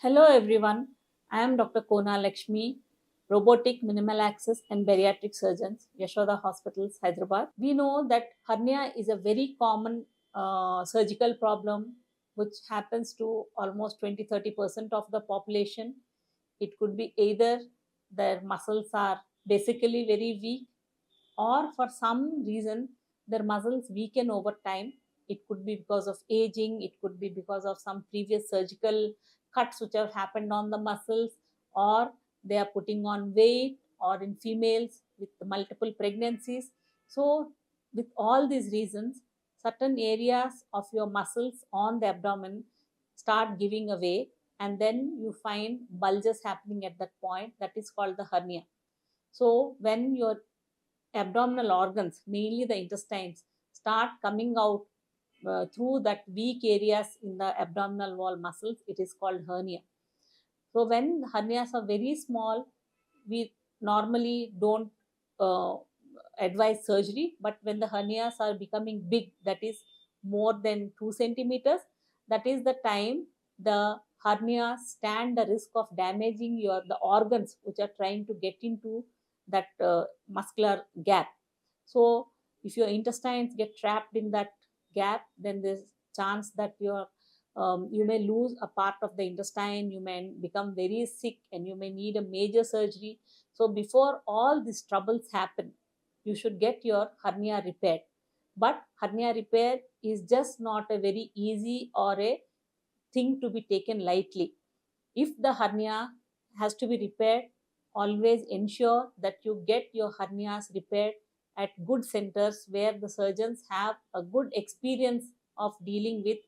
Hello everyone, I am Dr. Kona Lakshmi, robotic minimal access and bariatric surgeons, Yashoda Hospitals, Hyderabad. We know that hernia is a very common surgical problem which happens to almost 20-30% of the population. It could be either their muscles are basically very weak, or for some reason their muscles weaken over time. It could be because of aging, it could be because of some previous surgical cuts which have happened on the muscles, or they are putting on weight, or in females with multiple pregnancies. So with all these reasons, certain areas of your muscles on the abdomen start giving away, and then you find bulges happening at that point. That is called the hernia. So when your abdominal organs, mainly the intestines, start coming out through that weak areas in the abdominal wall muscles, it is called hernia. So when hernias are very small, we normally don't uh, advise surgery. But when the hernias are becoming big, that is more than 2 centimeters, that is the time the hernias stand the risk of damaging the organs which are trying to get into that muscular gap. So if your intestines get trapped in that gap, then there's chance that you may lose a part of the intestine, you may become very sick, and you may need a major surgery. So before all these troubles happen, you should get your hernia repaired. But hernia repair is just not a very easy or a thing to be taken lightly. If the hernia has to be repaired, always ensure that you get your hernias repaired at good centers where the surgeons have a good experience of dealing with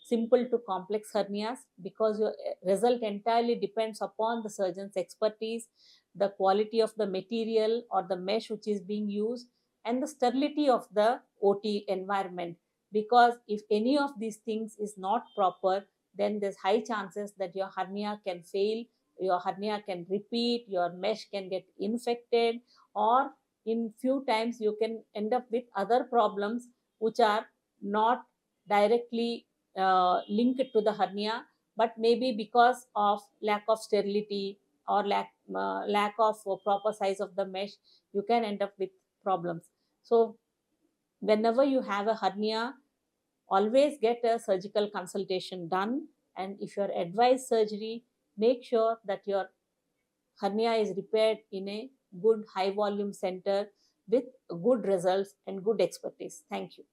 simple to complex hernias, because your result entirely depends upon the surgeon's expertise, the quality of the material or the mesh which is being used, and the sterility of the OT environment. Because if any of these things is not proper, then there's high chances that your hernia can fail, your hernia can repeat, your mesh can get infected, or in few times you can end up with other problems which are not directly linked to the hernia, but maybe because of lack of sterility or lack of proper size of the mesh, you can end up with problems. So whenever you have a hernia, always get a surgical consultation done. And if you're advised surgery, make sure that your hernia is repaired in a good high volume center with good results and good expertise. Thank you.